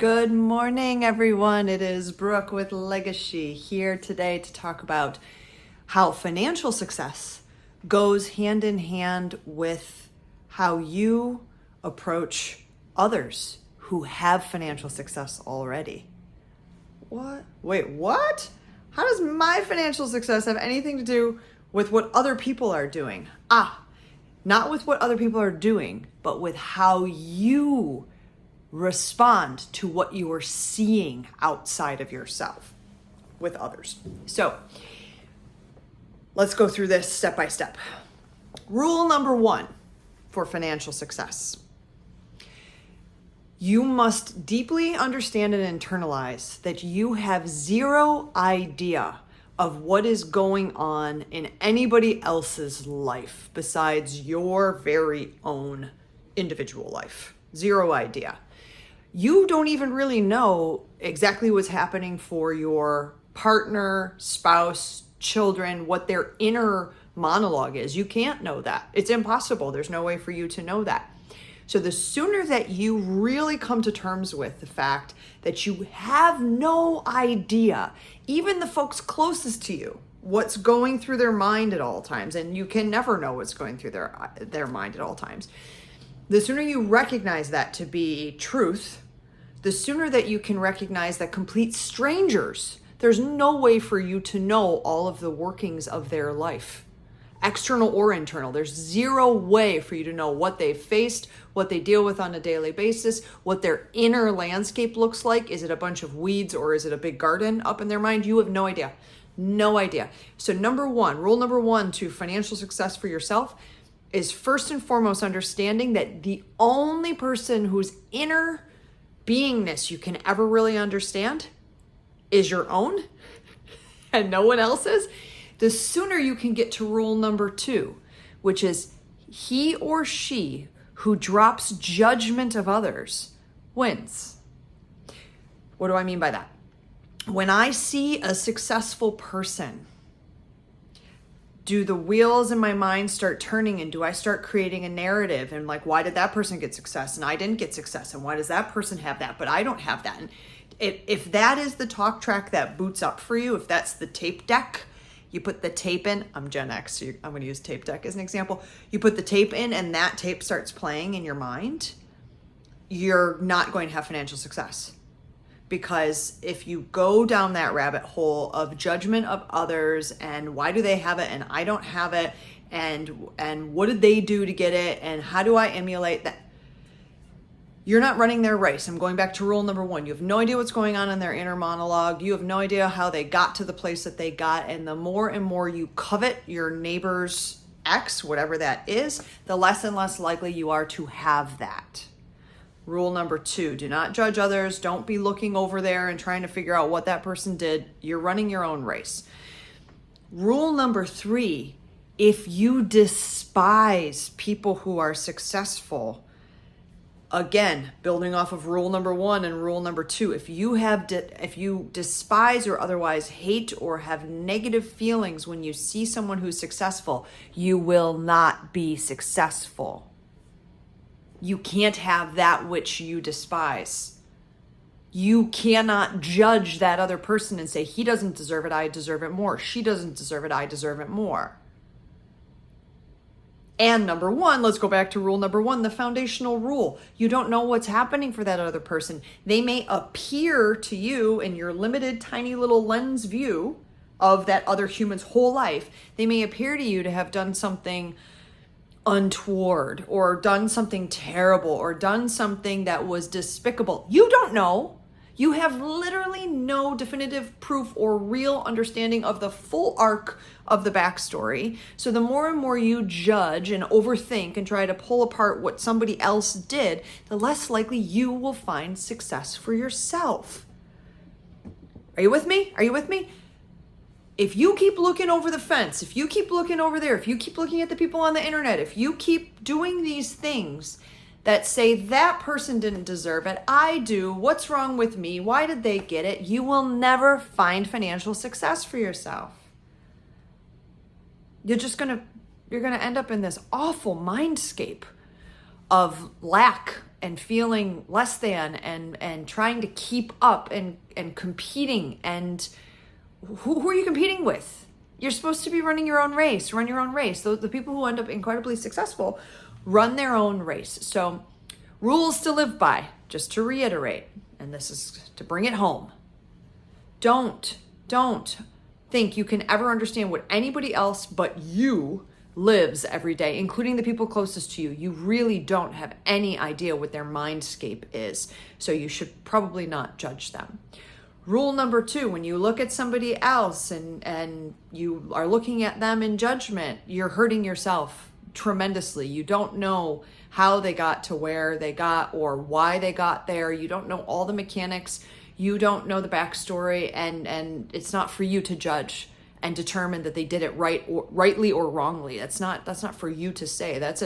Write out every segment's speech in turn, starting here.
Good morning, everyone. It is Brooke with Legacy here today to talk about how financial success goes hand in hand with how you approach others who have financial success already. What? Wait, what? How does my financial success have anything to do with what other people are doing? Not with what other people are doing, but with how you respond to what you are seeing outside of yourself with others. So let's go through this step by step. Rule number 1 for financial success. You must deeply understand and internalize that you have zero idea of what is going on in anybody else's life besides your very own individual life. Zero idea. You don't even really know exactly what's happening for your partner, spouse, children, what their inner monologue is. You can't know that. It's impossible. There's no way for you to know that. So the sooner that you really come to terms with the fact that you have no idea, even the folks closest to you, what's going through their mind at all times, and you can never know what's going through their mind at all times. The sooner you recognize that to be truth, the sooner that you can recognize that complete strangers, there's no way for you to know all of the workings of their life, external or internal. There's zero way for you to know what they've faced, what they deal with on a daily basis, what their inner landscape looks like. Is it a bunch of weeds or is it a big garden up in their mind? You have no idea. No idea. So rule number one to financial success for yourself is first and foremost understanding that the only person whose inner beingness you can ever really understand is your own and no one else's. The sooner you can get to rule number 2, which is he or she who drops judgment of others wins. What do I mean by that? When I see a successful person, do the wheels in my mind start turning, and do I start creating a narrative and like, why did that person get success and I didn't get success, and why does that person have that but I don't have that? And if that is the talk track that boots up for you, if that's the tape deck, you put the tape in. I'm Gen X, so I'm going to use tape deck as an example. You put the tape in and that tape starts playing in your mind, you're not going to have financial success. Because if you go down that rabbit hole of judgment of others and why do they have it and I don't have it, and what did they do to get it and how do I emulate that, you're not running their race. I'm going back to rule number 1. You have no idea what's going on in their inner monologue. You have no idea how they got to the place that they got. And the more and more you covet your neighbor's ex, whatever that is, the less and less likely you are to have that. Rule number 2, do not judge others. Don't be looking over there and trying to figure out what that person did. You're running your own race. Rule number 3, if you despise people who are successful, again, building off of rule number 1 and rule number 2, if you despise or otherwise hate or have negative feelings when you see someone who's successful, you will not be successful. You can't have that which you despise. You cannot judge that other person and say, he doesn't deserve it, I deserve it more. She doesn't deserve it, I deserve it more. And number 1, let's go back to rule number 1, the foundational rule. You don't know what's happening for that other person. They may appear to you in your limited, tiny little lens view of that other human's whole life. They may appear to you to have done something untoward or done something terrible or done something that was despicable. You don't know. You have literally no definitive proof or real understanding of the full arc of the backstory. So the more and more you judge and overthink and try to pull apart what somebody else did, the less likely you will find success for yourself. Are you with me? Are you with me? If you keep looking over the fence, if you keep looking over there, if you keep looking at the people on the internet, if you keep doing these things that say that person didn't deserve it, I do, what's wrong with me, why did they get it, you will never find financial success for yourself. You're gonna end up in this awful mindscape of lack and feeling less than and trying to keep up and competing. And who are you competing with? You're supposed to be running your own race. Run your own race. The people who end up incredibly successful run their own race. So rules to live by, just to reiterate, and this is to bring it home. Don't think you can ever understand what anybody else but you lives every day, including the people closest to you. You really don't have any idea what their mindscape is, so you should probably not judge them. Rule number 2, when you look at somebody else and you are looking at them in judgment, you're hurting yourself tremendously. You don't know how they got to where they got or why they got there. You don't know all the mechanics. You don't know the backstory, and it's not for you to judge and determine that they did it rightly or wrongly. That's not for you to say. That's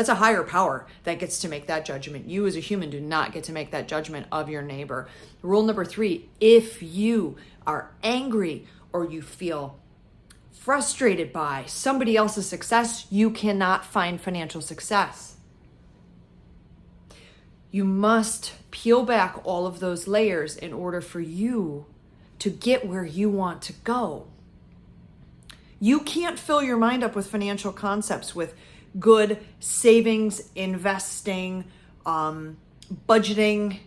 a higher power that gets to make that judgment. You as a human do not get to make that judgment of your neighbor. Rule number 3, if you are angry or you feel frustrated by somebody else's success, you cannot find financial success. You must peel back all of those layers in order for you to get where you want to go. You can't fill your mind up with financial concepts, with good savings, investing, budgeting,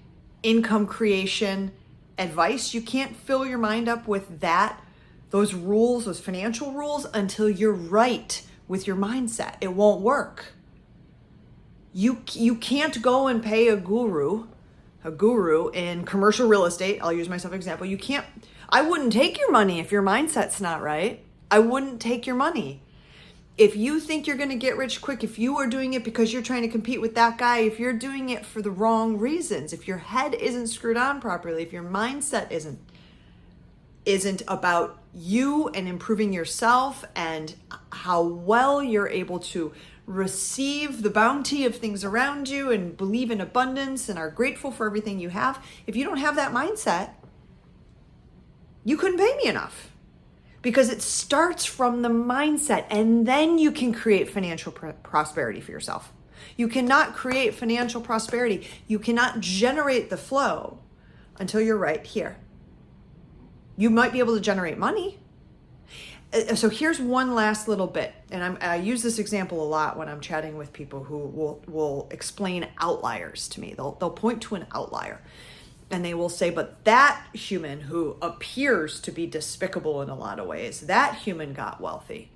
income creation advice. You can't fill your mind up with those rules, those financial rules, until you're right with your mindset. It won't work. You can't go and pay a guru in commercial real estate. I'll use myself as an example. I wouldn't take your money if your mindset's not right. I wouldn't take your money. If you think you're going to get rich quick, if you are doing it because you're trying to compete with that guy, if you're doing it for the wrong reasons, if your head isn't screwed on properly, if your mindset isn't about you and improving yourself and how well you're able to receive the bounty of things around you and believe in abundance and are grateful for everything you have, if you don't have that mindset, you couldn't pay me enough. Because it starts from the mindset, and then you can create financial prosperity for yourself. You cannot create financial prosperity. You cannot generate the flow until you're right here. You might be able to generate money. So here's one last little bit, and I use this example a lot when I'm chatting with people who will explain outliers to me. They'll point to an outlier, and they will say, but that human who appears to be despicable in a lot of ways, that human got wealthy.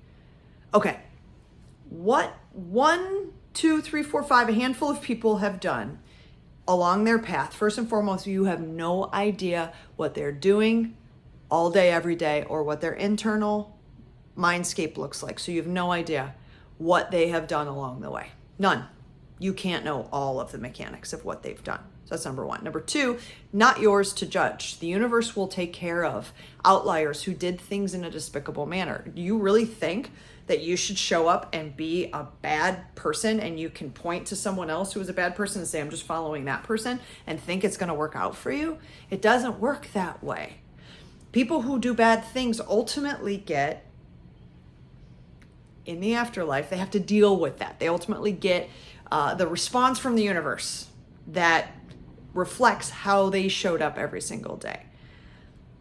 Okay, what 1, 2, 3, 4, 5, a handful of people have done along their path? First and foremost, you have no idea what they're doing all day, every day, or what their internal mindscape looks like. So you have no idea what they have done along the way. None. You can't know all of the mechanics of what they've done. So that's number 1. Number 2, not yours to judge. The universe will take care of outliers who did things in a despicable manner. Do you really think that you should show up and be a bad person and you can point to someone else who is a bad person and say, I'm just following that person, and think it's going to work out for you? It doesn't work that way. People who do bad things ultimately get, in the afterlife, they have to deal with that. They ultimately get the response from the universe that reflects how they showed up every single day.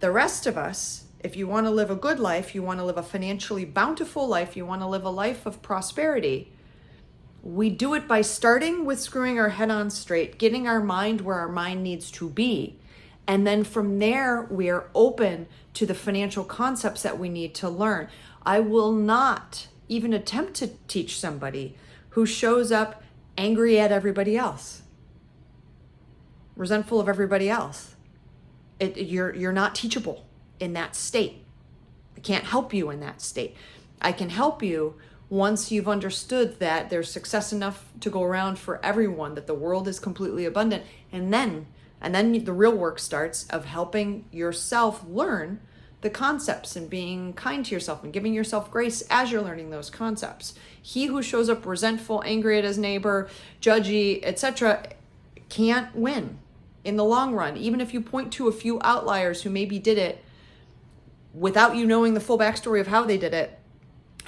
The rest of us, if you want to live a good life, you want to live a financially bountiful life, you want to live a life of prosperity, we do it by starting with screwing our head on straight, getting our mind where our mind needs to be. And then from there, we are open to the financial concepts that we need to learn. I will not even attempt to teach somebody who shows up angry at everybody else, resentful of everybody else. You're not teachable in that state. I can't help you in that state. I can help you once you've understood that there's success enough to go around for everyone, that the world is completely abundant. And then the real work starts of helping yourself learn the concepts and being kind to yourself and giving yourself grace as you're learning those concepts. He who shows up resentful, angry at his neighbor, judgy, etc., can't win in the long run. Even if you point to a few outliers who maybe did it without you knowing the full backstory of how they did it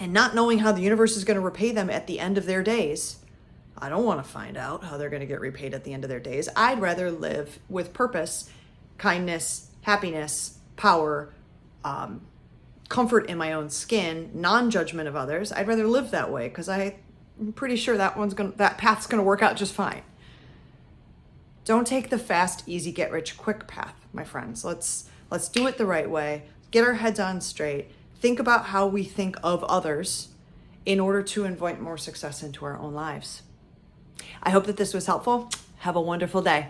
and not knowing how the universe is going to repay them at the end of their days, I don't want to find out how they're going to get repaid at the end of their days. I'd rather live with purpose, kindness, happiness, power, comfort in my own skin, non-judgment of others. I'd rather live that way because I'm pretty sure that path's going to work out just fine. Don't take the fast, easy, get rich quick path, my friends. Let's do it the right way. Get our heads on straight. Think about how we think of others in order to invite more success into our own lives. I hope that this was helpful. Have a wonderful day.